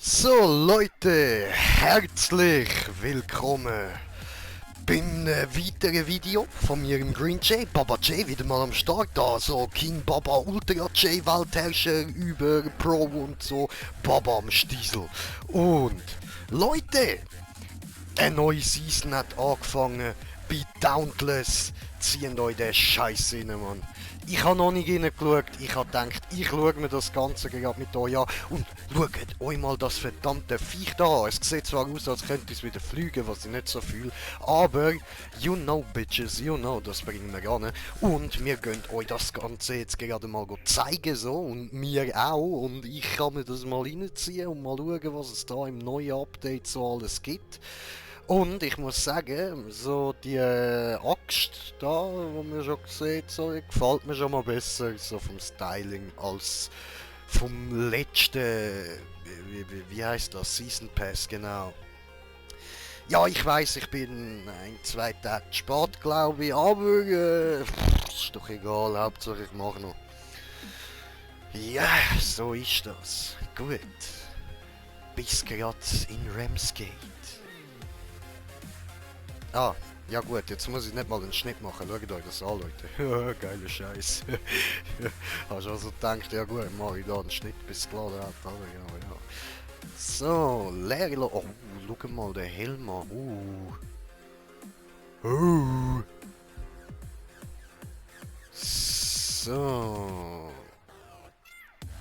So Leute, herzlich willkommen beim weiteren Video von mir im Green J. Baba J wieder mal am Start, also King Baba Ultra J, Weltherrscher über Pro und so, Baba am Stiesel. Und Leute, eine neue Season hat angefangen bei Dauntless. Zieht euch den Scheiß rein, Mann. Ich habe noch nicht reingeschaut. Ich habe gedacht, ich schaue mir das Ganze gerade mit euch an. Und schaut euch mal das verdammte Viech da an. Es sieht zwar aus, als könnte es wieder fliegen, was ich nicht so fühle. Aber, you know, bitches, you know, das bringen wir an. Und wir gehen euch das Ganze jetzt gerade mal zeigen, so. Und mir auch. Und ich kann mir das mal reinziehen und mal schauen, was es da im neuen Update so alles gibt. Und ich muss sagen, so die Axt da, wo man schon sieht, so, die gefällt mir schon mal besser, so vom Styling, als vom letzten, wie heißt das, Season Pass, genau. Ja, ich weiß, ich bin ein, zwei Tage spät, glaube ich, aber ist doch egal, Hauptsache ich mache noch. Ja, so ist das. Gut. Bis gerade in Ramsgate. Ah, ja gut, jetzt muss ich nicht mal einen Schnitt machen. Schaut euch das an, Leute. Geiler Scheiß. Hast du also gedacht, ja gut, mache ich da einen Schnitt, bis es geladen hat. Aber ja. So, leer. Oh, schau mal, der Helm an. So.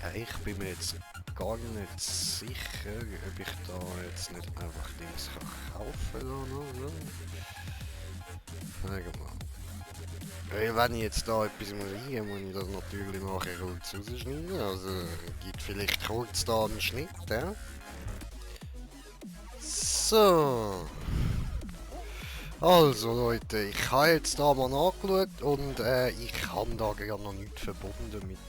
Ja, ich bin mir jetzt gar nicht sicher, ob ich da jetzt nicht einfach Dings kann kaufen kann oder so. Sag mal. Wenn ich jetzt da etwas muss muss ich das natürlich nachher kurz rausschneiden. Also gibt vielleicht kurz da einen Schnitt, ja? So. Also Leute, ich habe jetzt da mal nachgeschaut und ich habe da gerade noch nichts verbunden mit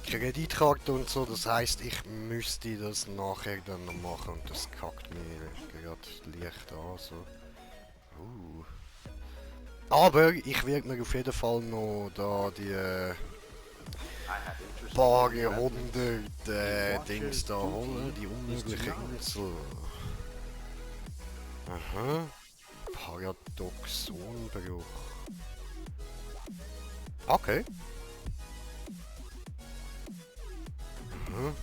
Kreditkarte und so. Das heißt, ich müsste das nachher dann noch machen und das kackt mir gerade leicht an. So. Aber ich werde mir auf jeden Fall noch da die paar hundert Dings da holen, die unmögliche Insel. Aha. Paradoxonbruch. Okay. Aha.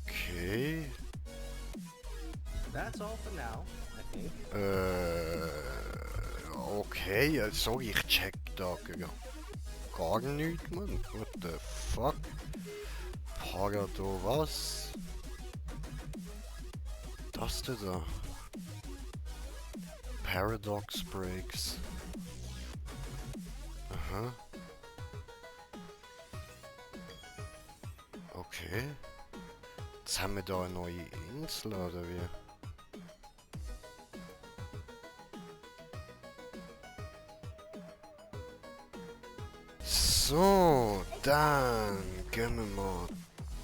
Okay. That's all for now, I think. Okay, sorry, ich check da gar nichts, man. What the fuck? Parado was? Das da? Paradox Breaks. Aha. Okay. Jetzt haben wir da eine neue Insel, oder wie? So, dann gehen wir mal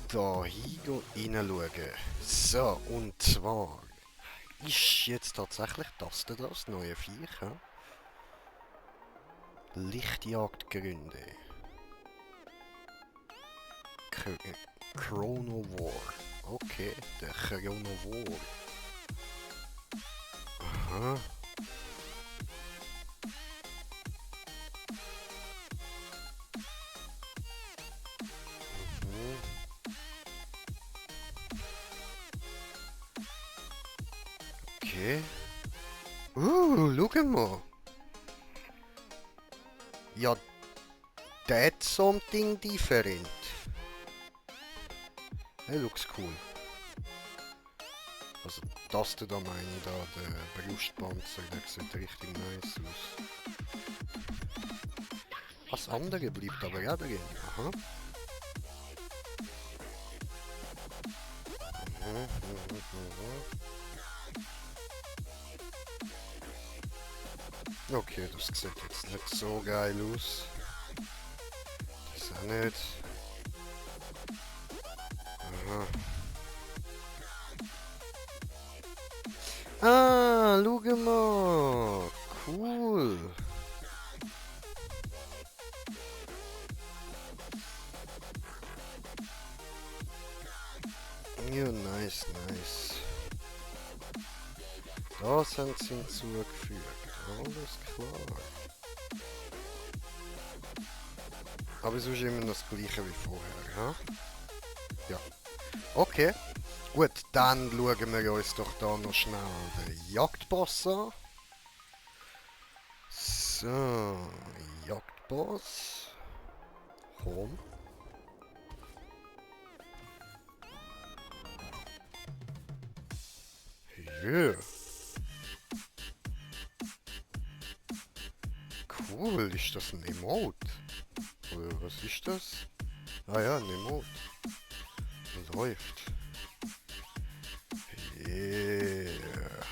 da hinschauen. So, und zwar ist jetzt tatsächlich das neue Viech, ja? Lichtjagdgründe. Chronowar. Okay, der Chronowar. Aha. Okay. Schau mal. Ja, that's something different. Hey, looks cool. Also, das da meine ich da, der Brustpanzer, der sieht richtig nice aus. Das andere bleibt aber auch drin. Aha. Okay, das sieht jetzt nicht so geil aus. Das auch nicht. Aha. Ah, schau mal. Cool. Ja, nice, nice. Das haben sie hinzugefügt. Alles klar. Aber es ist immer noch das gleiche wie vorher, ha? Ja. Okay. Gut, dann schauen wir uns doch da noch schnell den Jagdboss an. So, Jagdboss. Komm. Ja. Cool, ist das ein Emote? Oder was ist das? Ah ja, ein Emote. Läuft. Yeah.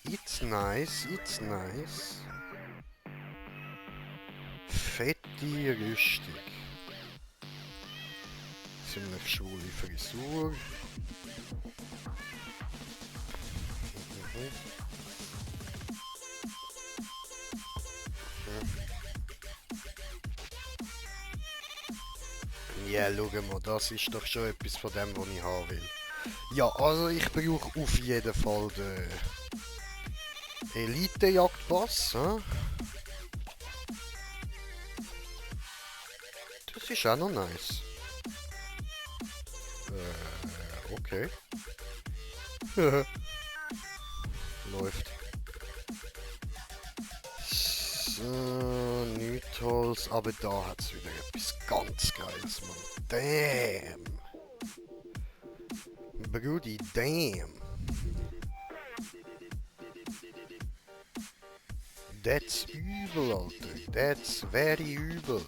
It's nice, it's nice. Fette Rüstung. Ziemlich schwule Frisur. Ja, schau mal, das ist doch schon etwas von dem, was ich haben will. Ja, also ich brauche auf jeden Fall den Elite-Jagdpass. Das ist auch noch nice. Okay. Läuft. So, nichts Holz, aber da hat es wieder etwas ganz Geiles, Mann. Damn! Brudi, damn! That's übel, Alter. That's very übel.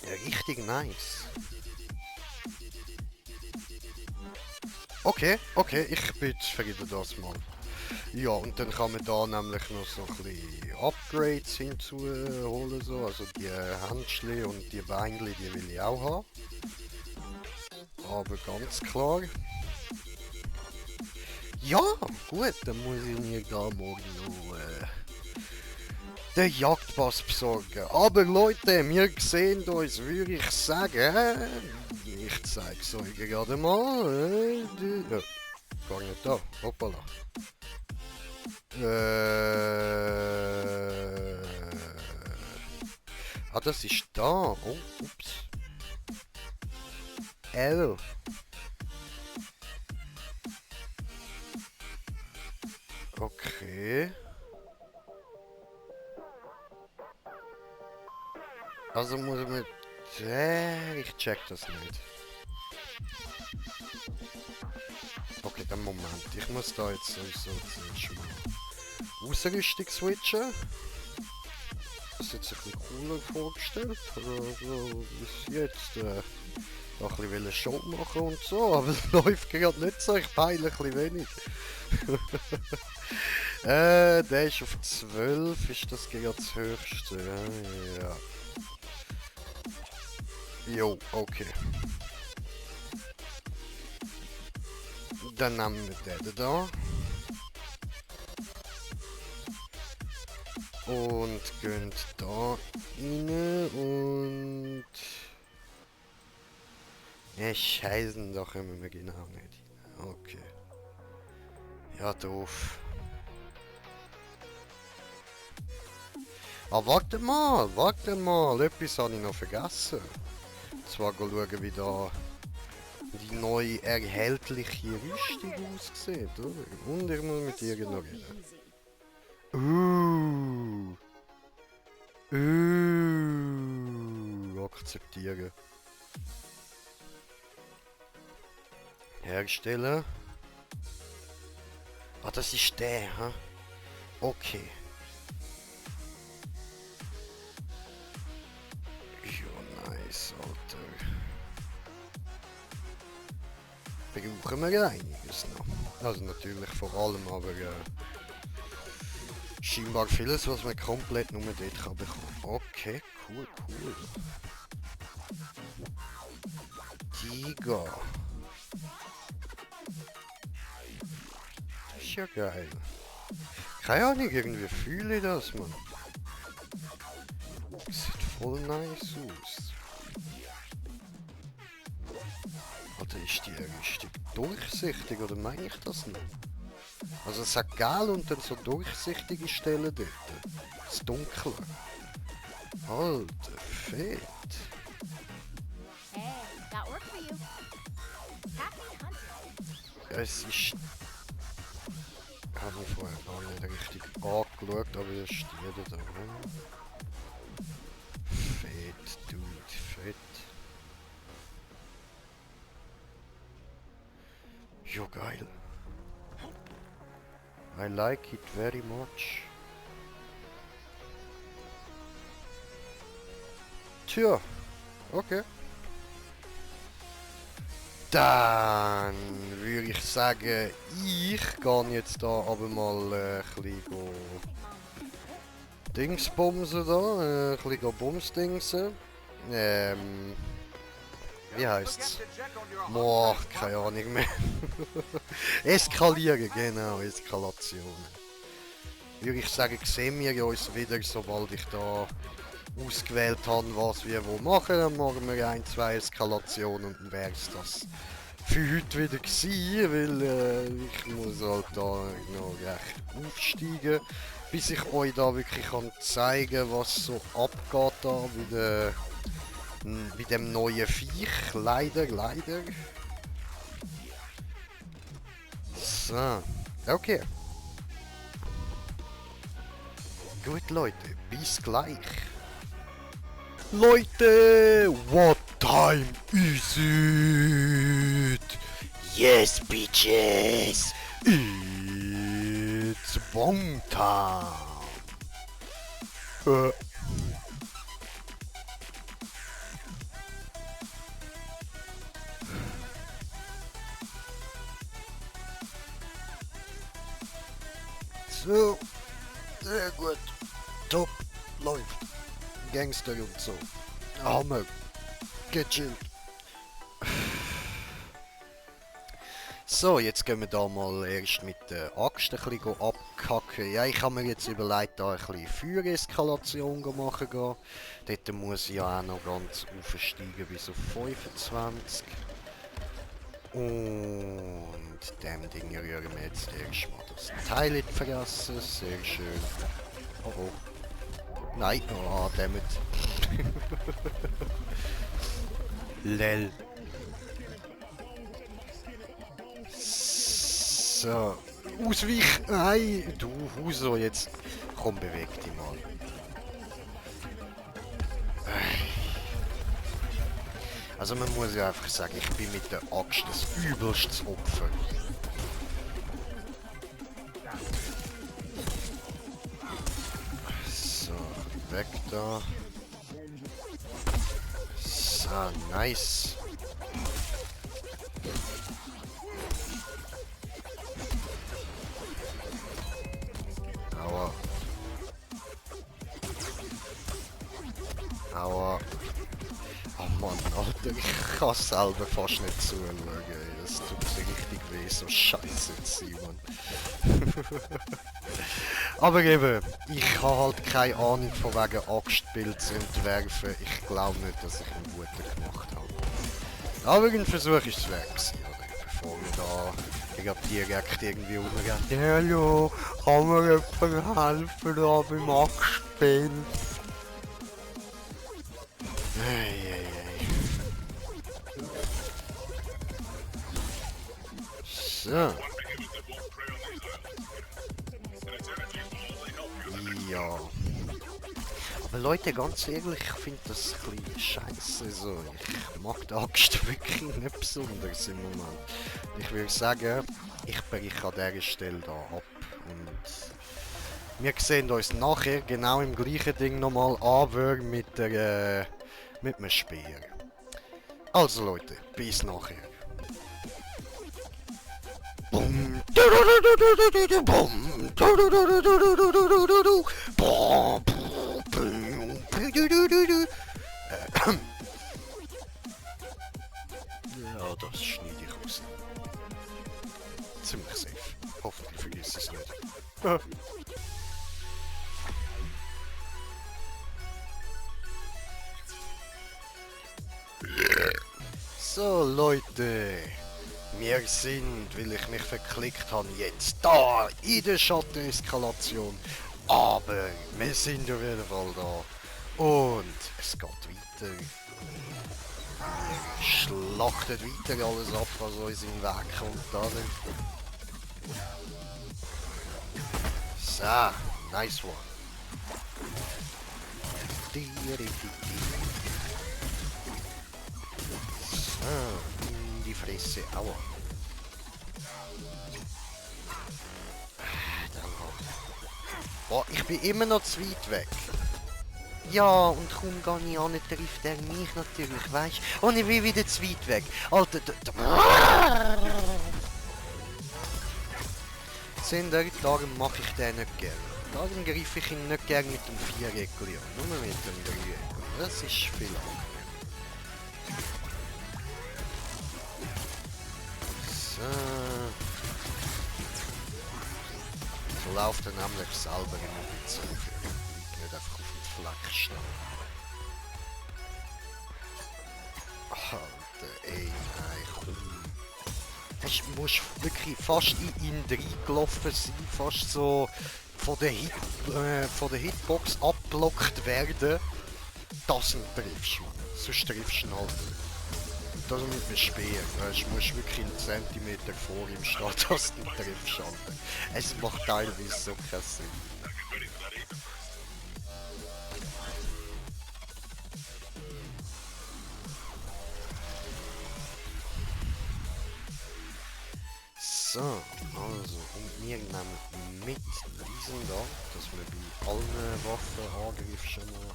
Ja, richtig nice. Okay, okay, ich befriede das mal. Ja, und dann kann man da nämlich noch so ein bisschen Upgrades hinzuholen, so. Also die Händchen und die Beinchen, die will ich auch haben. Aber ganz klar. Ja, gut, dann muss ich mir da morgen noch den Jagdpass besorgen. Aber Leute, wir sehen uns, würde ich sagen. Ich zeige es euch gerade mal. Ja, gar nicht da. Hoppala. Ah, das ist da. Oh, ups. L. Okay. Also muss ich mit... ich check das nicht. Okay, dann Moment. Ich muss da jetzt sowieso zuerst mal Ausrüstung switchen. Das ist jetzt ein bisschen cooler vorgestellt. Also bis jetzt noch ein bisschen Show machen und so, aber es läuft gerade nicht so. Ich peile ein bisschen wenig. Der ist auf 12, ist das gerade das höchste? Ja. Jo, okay. Dann nehmen wir den da. Und gehen da rein und... Scheißen, da kommen wir genau nicht rein. Okay. Ja, doof. Ah, warte mal, etwas habe ich noch vergessen. Und zwar schauen, wie da die neue erhältliche Rüstung aussieht, oder? Und ich muss mit ihr noch reden. Akzeptieren. Herstellen. Ah, das ist der, ha? Okay. Ja, nice, Alter. Brauchen wir einiges noch. Also natürlich vor allem, aber scheinbar vieles, was man komplett nur dort kann bekommen. Okay, cool, cool. Tiger. Das ist ja geil. Keine Ahnung, irgendwie fühle ich das, man. Sieht voll nice aus. Oder ist die Rüstung durchsichtig, oder meine ich das nicht? Also es hat gel und dann so durchsichtige Stellen dort. Das Dunkle. Alter, fett. Hey, got work for you. Happy hunting. Ja, es ist... Ich habe mich vorher gar nicht richtig angeschaut, aber es steht da. Fett, Dude, fett. Jo, geil. I like it very much. Tja, okay. Dann würde ich sagen, ich gehe jetzt da aber mal ein bisschen Dingsbumsen da, ein bisschen Bumsdingsen. Wie heisst's? Boah, keine Ahnung mehr. Eskalieren, genau, Eskalation. Würde ich sagen, sehen wir uns wieder, sobald ich da ausgewählt habe, was wir wo machen. Dann machen wir 1, 2 Eskalationen und dann wäre es das für heute wieder gewesen, weil ich muss halt da noch recht aufsteigen, bis ich euch da wirklich kann zeigen, was so abgeht da bei dem neuen Viech. Leider. So, okay. Gut Leute, bis gleich. Leute, what time is it? Yes, bitches! It's Bong Time! So, sehr gut. Top, läuft. Gangster und so. Hammer. Gechillt. So, jetzt gehen wir da mal erst mit der Axt ein bisschen abkacken. Ja, ich habe mir jetzt überlegt, da ein bisschen Feuereskalation machen gehen. Dort muss ich ja auch noch ganz aufsteigen bis auf 25. Und dem Ding rühren wir jetzt erstmal das Teil in die Fresse. Sehr schön. Oh oh. Nein, oh, damit. Lel. So. Ausweich! Nein! Du, Huso, jetzt. Komm, beweg dich mal. Also man muss ja einfach sagen, ich bin mit der Axt das übelste Opfer. So, weg da. So, nice. Aua. Aua. Oh Mann, Alter, ich kann selber fast nicht zuschauen. Das tut mir richtig weh, so scheiße zu sein, Mann. Aber eben, ich habe halt keine Ahnung von wegen Axtbild zu entwerfen. Ich glaube nicht, dass ich einen guten gemacht habe. Aber ein Versuch ist es wert gewesen, oder? Bevor wir da direkt irgendwie umgehen. Hallo, kann mir jemand helfen da beim Axtbild? Hey. So. Ja. Aber Leute, ganz ehrlich, ich finde das ein bisschen scheiße so. Ich mag die Axt wirklich nicht besonders im Moment. Ich würde sagen, ich breche an dieser Stelle da ab. Und wir sehen uns nachher genau im gleichen Ding nochmal an, mit dem Speer. Also Leute, bis nachher. Bum. Ja, das schneide ich raus. Ziemlich safe. Hoffentlich vergiss es nicht. So Leute, wir sind, weil ich mich verklickt habe, jetzt da in der Schatteneskalation. Aber wir sind auf jeden Fall da. Und es geht weiter. Wir schlachten weiter alles ab, was uns in den Weg kommt. Dann. So, nice one. So, in die Fresse, aua. Oh, ich bin immer noch zu weit weg. Ja, und kaum gehe ich an, trifft er mich natürlich, weißt du? Und ich bin wieder zu weit weg. Alter, Sünder, darum mache ich den nicht gern. Darum greife ich ihn nicht gern mit dem Viereckli an, nur mit dem Dreieckli. Das ist viel angenehmer. So läuft er nämlich selber immer wieder zurück. Nicht einfach auf dem Fleck stehen. Alter, ey, nein, komm. Du musst wirklich fast in ihn reingelaufen sein, fast so von der Hitbox abblockt werden, dass du ihn triffst. Sonst triffst du ihn halt nicht. Das mit dem Speer, du musst wirklich einen Zentimeter vor ihm stehen, dass du ihn triffst. Alter. Es macht teilweise so keinen Sinn. So, also, und wir nehmen mit diesem da, dass wir bei allen Waffenangriffen schon mal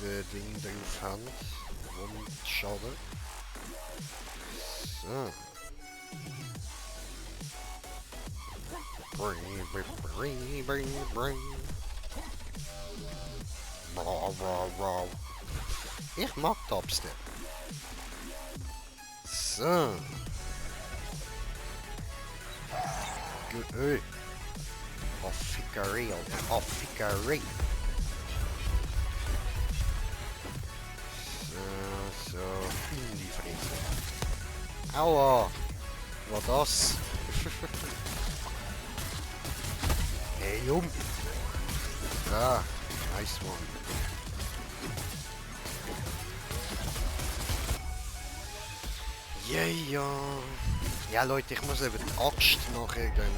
das Ding drauf haben. Wundschaden. So. Ich mag Dubstep. So. Gut, Affikari, Alter. Affikari. So, in die Fresse. Aua! Was das? Hey, Jung! Da, nice one. Yeah. Ja, Leute, ich muss eben die Axt nachher dann...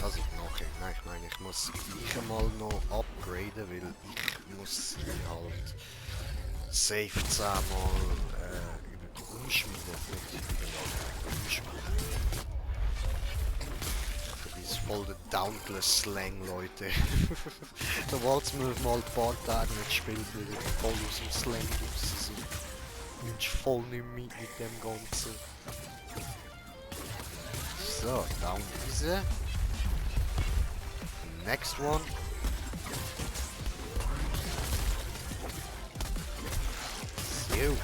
Also nachher, nein, ich meine, ich muss gleich einmal noch upgraden, weil ich muss sie halt safe 10-mal über die umschmieden, nicht über die umschmieden. Das ist voll der Dauntless Slang, Leute. Da wollt's mir mal ein paar Tage nicht gespielt, weil ich voll aus dem Slang raus sind. Nimmst voll nicht mit dem Ganzen. So, down diese. Next one. So.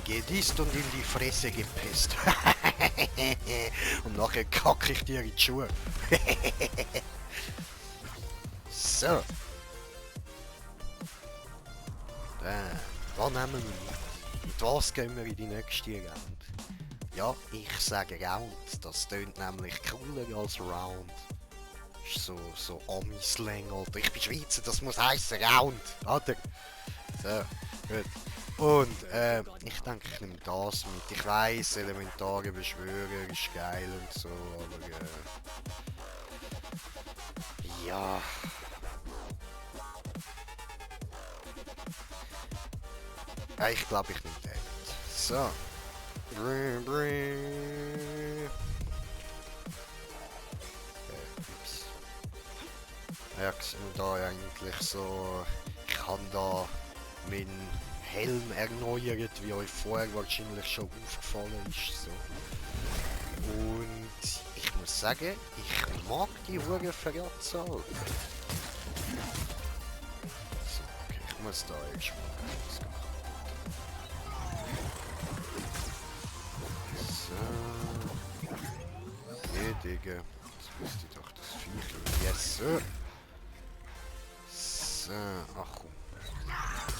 Gedisst und in die Fresse gepisst. Und nachher kacke ich dir in die Schuhe. So. Was nehmen wir mit? Mit was gehen wir in die nächste Round? Ja, ich sage Round. Das tönt nämlich cooler als Round. Ist so Ami-Slang, Alter. Ich bin Schweizer, das muss heißen Round. Oder? So, gut. Und, ich denke, ich nehme das mit. Ich weiss, elementare Beschwörer ist geil und so, aber, ja. Ja, ich glaube, ich nehme den mit. So. Ups. Ja, ich sehe da eigentlich so... Ich kann da meinen Helm erneuert, wie euch vorher wahrscheinlich schon aufgefallen ist. So. Und ich muss sagen, ich mag die hohe Verratzahl. So, okay, ich muss da erstmal rausgehen. Nee, Digga. Jetzt müsste ich doch das Viech. Yes, Sir. So, ach komm.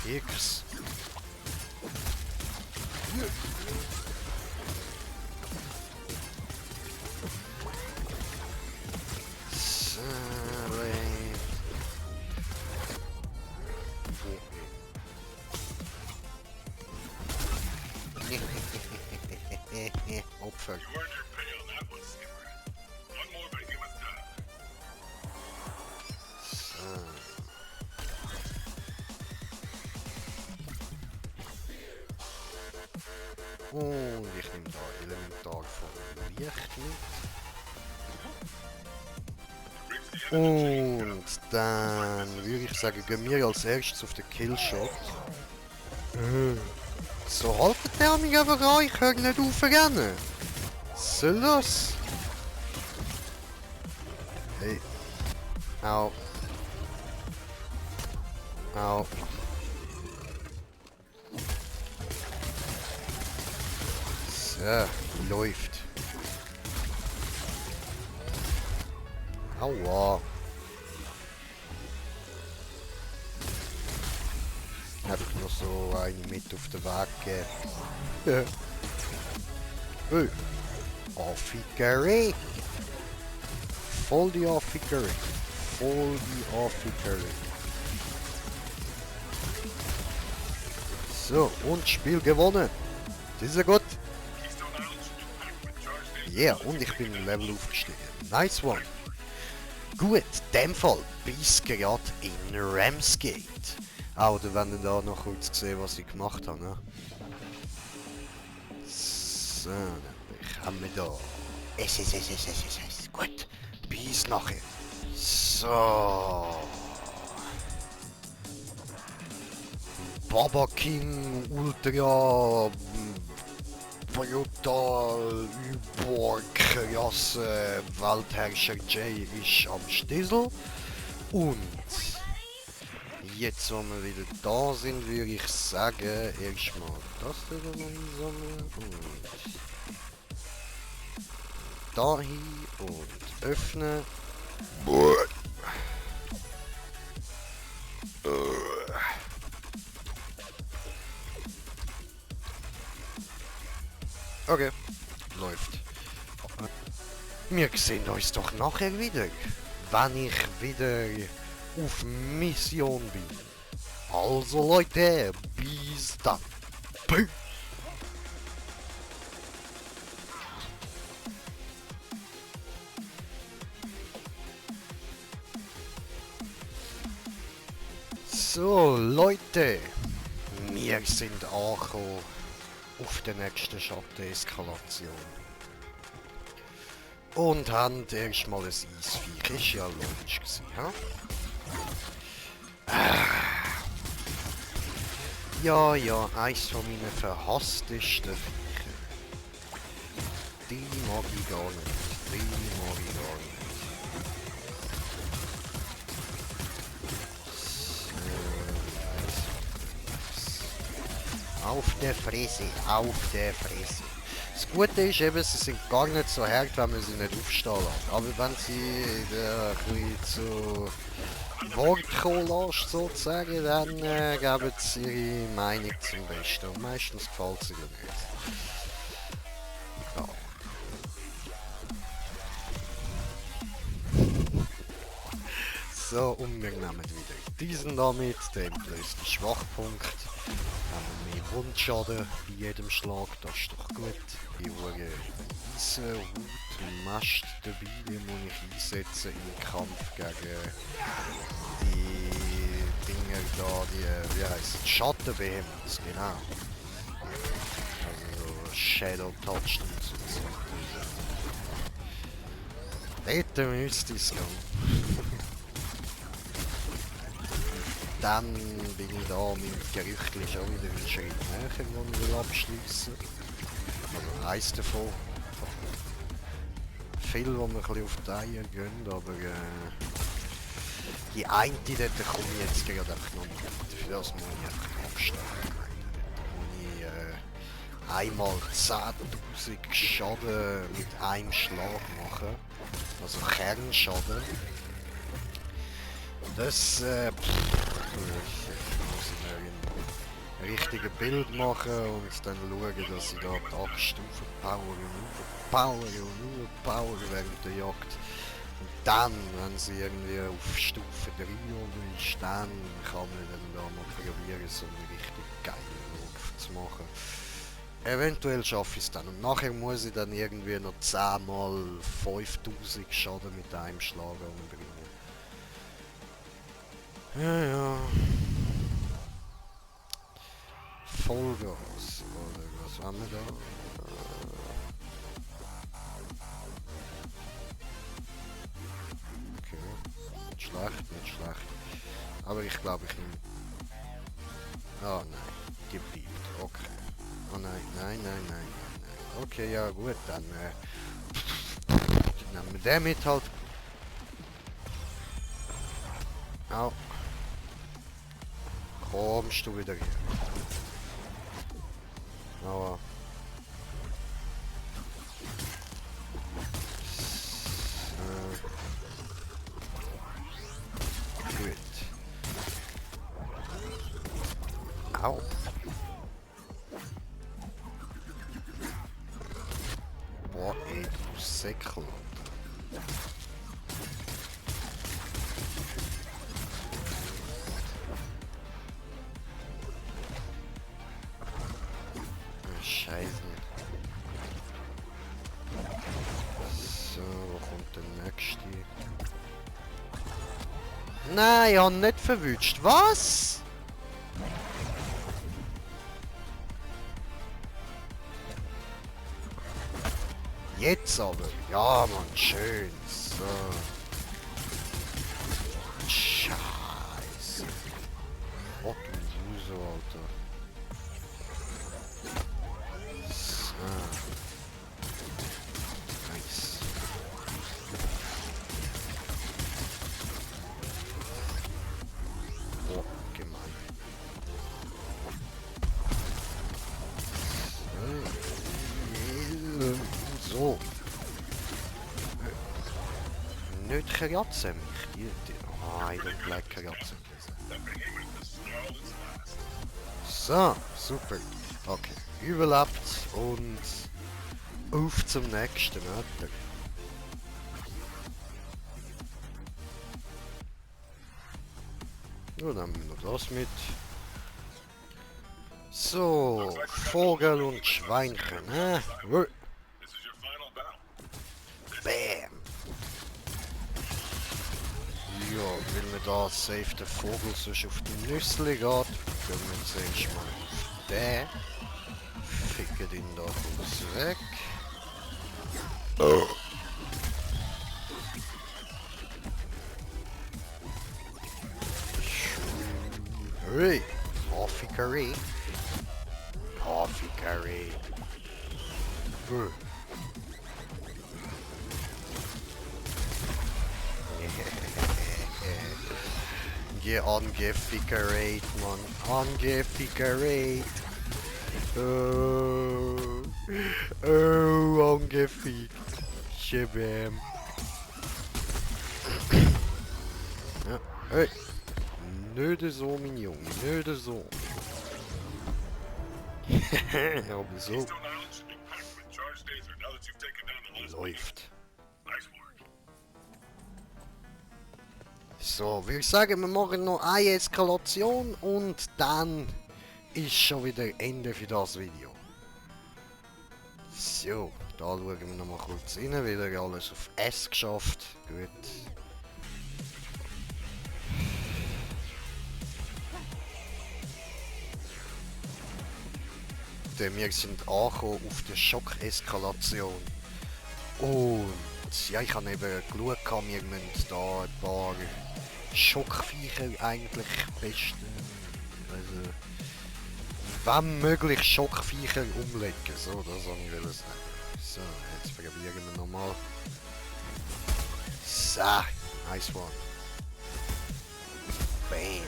X. Opfer. You earned your pay on that one, Skipper. One more by human time. Und ich nehme da Elementar von Licht mit. Und dann würde ich sagen, gehen wir als erstes auf den Killshot. So haltet der mich aber an, ich höre nicht auf rennen. Was soll das? Hey. Au. Au. So, läuft. Aua. Einfach nur so eine mit auf den Weg gegeben. Hey. Affikerei. Voll die Affikerei. Voll die Affikerei. So, und Spiel gewonnen. Das ist ja gut. Ja, yeah, und ich bin im Level aufgestiegen. Nice one. Gut, in dem Fall bis gerade in Ramsgate. Auch da werden wir da noch kurz sehen, was ich gemacht habe. Ne? So, nämlich haben wir da. Es. Gut, bis nachher. So. Baba King Ultra brutal überkrasse Weltherrscher Jay ist am Stissel. Und jetzt, wo wir wieder da sind, würde ich sagen, erstmal das wieder einsammeln und dahin und öffnen. Okay, läuft. Wir sehen uns doch nachher wieder, wenn ich wieder auf Mission bin. Also Leute, bis dann. Peace. So Leute, wir sind angekommen auf der nächsten Schatteneskalation. Und haben erstmal ein Eisviech, ist ja logisch gewesen, ha? Ja, eins von meinen verhasstesten Viecher. Die mag ich gar nicht, Auf der Fresse, auf der Fresse. Das Gute ist eben, sie sind gar nicht so hart, wenn man sie nicht aufstehen lässt. Aber wenn sie ein bisschen zu Wort kommen lässt, sozusagen, dann geben sie ihre Meinung zum Besten. Und meistens gefällt sie dir nicht. Ja. So, und wir nehmen wieder diesen damit, den größten Schwachpunkt. Haben wir mehr Wundschaden bei jedem Schlag, das ist doch gut. Die Uhren Eisen, Hut, Mast dabei, die muss ich einsetzen im Kampf gegen die Dinger da, die, wie heisst es, Schattenbehemoths, genau. Also Shadow Touch und so. Dort müsste es gehen. Dann bin ich da mit Gerüchten schon wieder einen Schritt näher, den ich will abschliessen. Also eins davon. Viel, wo wir ein bisschen auf die Eier gehen, aber die eine dort komme ich jetzt gerade einfach noch nicht. Für das muss ich einfach abstellen. Da muss ich einmal 10.000 Schaden mit einem Schlag machen. Also Kernschaden. Das muss ich richtige Bild machen und dann schauen, dass ich da die Axt aufpowern und aufpowern während der Jagd. Und dann, wenn sie irgendwie auf Stufe 3 oben ist, dann kann man dann da mal probieren, so einen richtig geilen Wurf zu machen. Eventuell schaffe ich es dann. Und nachher muss ich dann irgendwie noch 10 mal 5000 Schaden mit einem Schlag umbringen. Ja, ja. Vollgas. Oder was haben wir da? Okay. Nicht schlecht, nicht schlecht. Aber ich glaube, ich nehme... Ah, nein. Die bleibt. Okay. Oh nein, nein, nein, nein, nein, nein. Okay, ja gut, dann nehmen wir den mit halt. Au. Kommst du wieder hier? Aua. Gut. Au. Boah, ey, du Säckel. Scheiße. So, wo kommt der nächste? Nein, ich hab nicht verwünscht. Was? Jetzt aber. Ja, Mann, schön. So. Scheiße. Oh, du Loser, Alter. So. Nice. Oh, gemein. So. Nicht kratzen mich. Ah, ich don't like kratzen. So, super. Okay, überlebt und auf zum nächsten, oder? Nun haben wir noch das mit. So, Vogel und Schweinchen, ne? This is your final battle. Bam! Ja, weil mir da safe der Vogel sonst auf die Nüssli geht, gehen wir zuerst mal auf den. Ficken ihn da kurz weg. Oh. Hey, Coffee Curry. Coffee Curry. Yeah, angefickerate, man. Angefickerate. Oh. Oh, angefickt. Shabam. Ja, hey. Nicht so, mein Junge. Nicht so. Aber so. Keystone Island should be packed with charged taser now that you've taken down the last Läuft. Nice work. So, würde ich sagen, wir machen noch eine Eskalation und dann ist schon wieder Ende für das Video. So, da schauen wir noch mal kurz rein, wieder alles auf S geschafft. Gut. Wir sind angekommen auf der Schockeskalation. Und ja, ich habe eben geschaut, wir müssen da ein paar Schockviecher eigentlich besten. Also, wenn möglich Schockviecher umlegen. So, das soll ich sagen. So, jetzt probieren wir nochmal. So, nice one. Bam.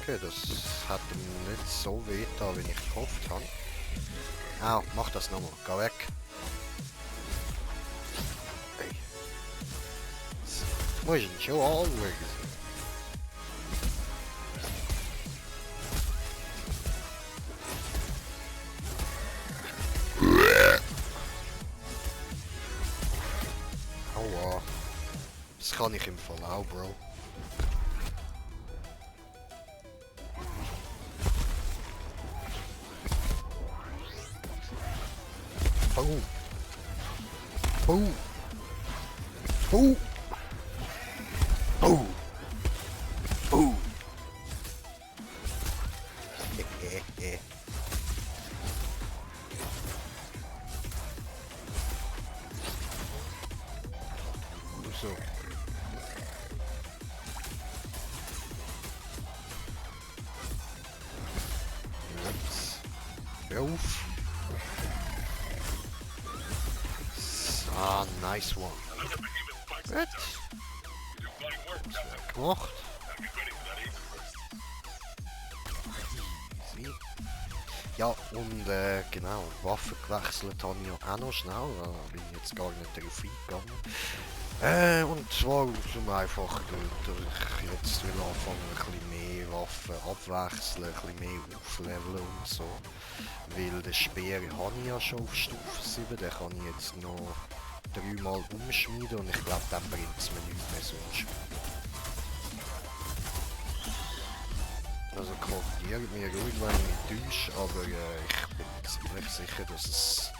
Okay, das hat ihm nicht so weh da, wie ich gehofft habe. Au, mach das nochmal, geh weg. Muss ich ihn schon anschauen. Aua. Das kann ich im Fall auch, Bro. Boom. Boom. Boom. Boom. Boom. So. Jetzt. Hör auf. Ah, nice one. Gut. Gemacht. Easy. Ja, und genau, Waffen gewechselt habe ich ja auch noch schnell, da bin ich jetzt gar nicht darauf eingegangen. Und zwar um einfach durch jetzt will anfangen, ein bisschen mehr Waffen abwechseln, ein bisschen mehr aufleveln und so. Weil den Speer habe ich ja schon auf Stufe 7, den kann ich jetzt noch 3-mal umschmieden und ich glaube, dann bringt es mir nicht mehr sonst. Also korrigiert mich ruhig, wenn ich mich täusche, aber ich bin ziemlich sicher, dass es...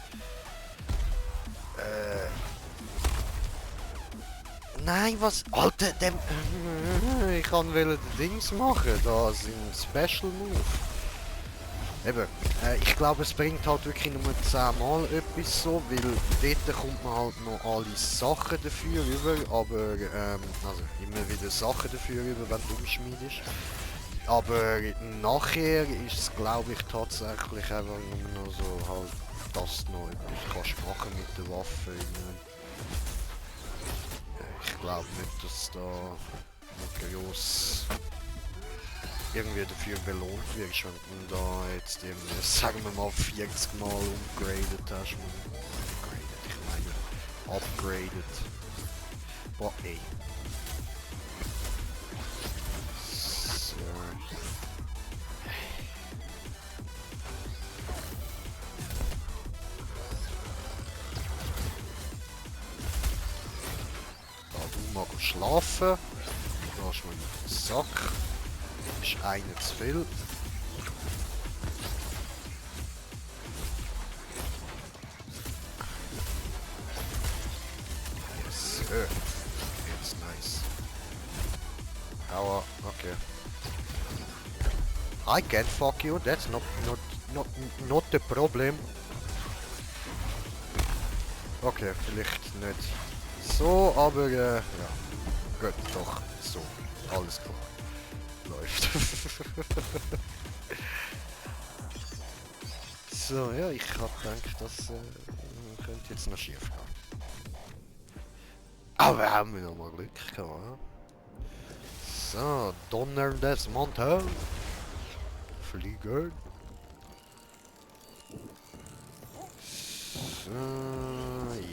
Nein, was? Alter, ich kann den Dings machen, da sind Special Move. Eben, ich glaube, es bringt halt wirklich nur 10 Mal etwas so, weil dort kommt man halt noch alle Sachen dafür über, aber, also immer wieder Sachen dafür über, wenn du umschmiedest. Aber nachher ist es, glaube ich, tatsächlich einfach nur noch so halt, dass du noch etwas kannst machen mit der Waffe. Ich glaube nicht, dass da noch gross irgendwie dafür belohnt wirst, wenn du da jetzt irgendwie, sagen wir mal, 40 Mal upgradet hast. Upgradet, ich meine, upgradet. Boah, ey. So. Da du mal schlafen. Da hast du mal den Sack. Ist einer zu viel. Yes, sir. It's nice. Aua, okay. I can fuck you, that's not the problem. Okay, vielleicht nicht so, aber ja. Gut, doch, so. Alles klar. Läuft. So, ja, ich hab gedacht, das könnte jetzt noch schief gehen. Aber haben wir noch mal Glück gehabt, ja? So, donnerndes Monte. Flieger. So,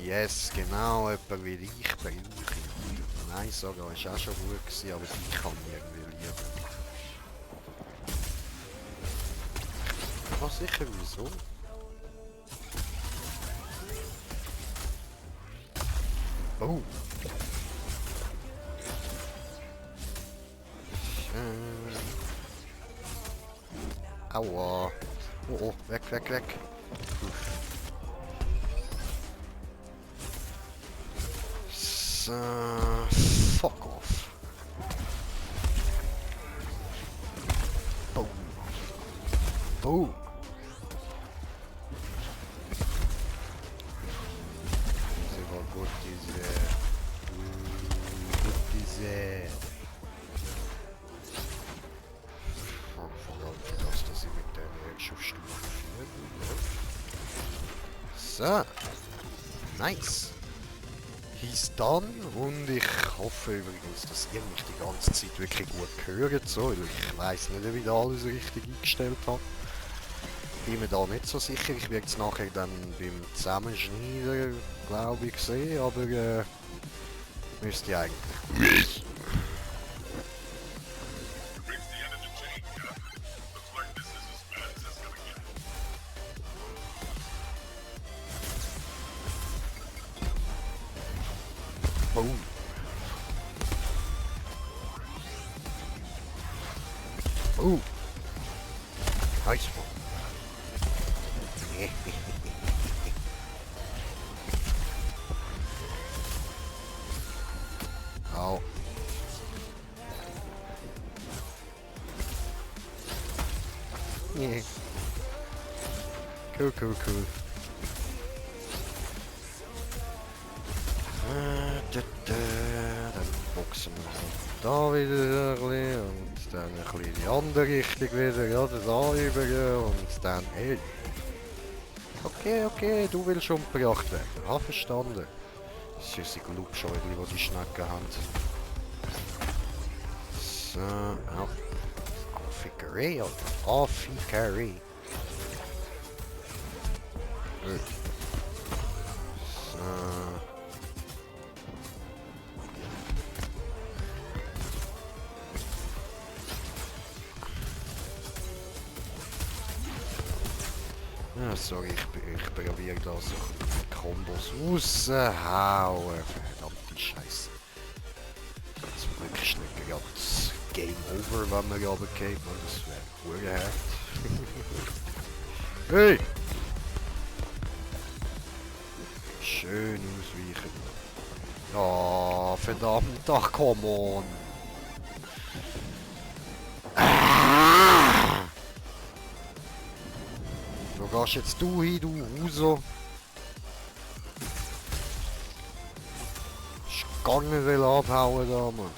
yes, genau, etwa wie ich brauche. Nein, sogar ist auch schon gut gewesen, aber ich kann irgendwie lieber. Ich weiß sicher wieso. Oh. Aua. Oh, oh, weg, weg, weg. So, fuck off. Boom. Boom. C'est pas good dessert. Good dessert. Oh, vergaß, dass ich mit der Stufe 4 bin. So. Nice. He's done und ich hoffe übrigens, dass ihr mich die ganze Zeit wirklich gut hört. So, ich weiss nicht, wie ich alles richtig eingestellt habe. Bin mir da nicht so sicher. Ich werde es nachher dann beim Zusammenschneiden, glaube ich, sehen. Aber Müsste eigentlich. You reached the end of the chain, Cap. Looks like this is as bad as it's gonna get. Boom. Ooh. Nice one. Oh. Yeah. Cool, cool, cool. Dann boxen wir da wieder ein bisschen und dann ein bisschen in die andere Richtung wieder, ja, das anüben und dann, hey. Okay, okay, du willst umgebracht werden. Ah, verstanden. Das ist unsere Glubschäugli, die die Schnecken haben. So, ja. Anfickerei, Alter. Anfickerei. Gut. So. Ja, sorry, ich probiere da so Kombos raushauen. Verdammte Scheiße. Jetzt wirklich nicht gerade Game Over, wenn man runtergeht. Man, das wäre hart. Hey! Schön ausweichen. Oh, verdammt, ach come on. Wo gehst jetzt du hin, du Huso? Ich kann nicht will abhauen da, Mann.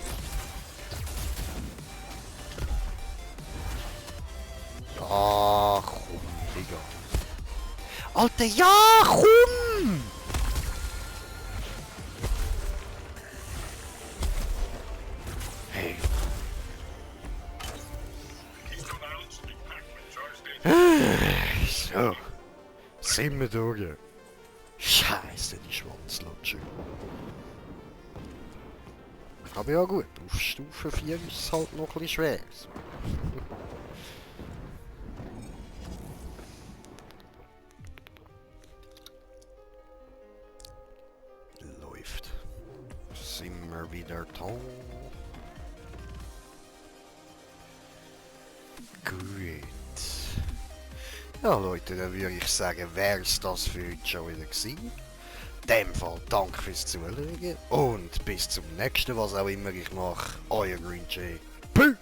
Ach komm, Digga. Alter, ja, komm! Hey. Keystone Islands will be packed with charged agents. So. Sind wir durch. Scheiße, die Schwanzlutsche. Aber ja gut, auf Stufe 4 ist es halt noch ein bisschen schwer. So. Läuft. Sind wir wieder da. Gut. Ja Leute, dann würde ich sagen, wäre es das für heute schon wieder gewesen. In dem Fall danke fürs Zuschauen und bis zum nächsten, was auch immer ich mache. Euer Green Jay. Peace!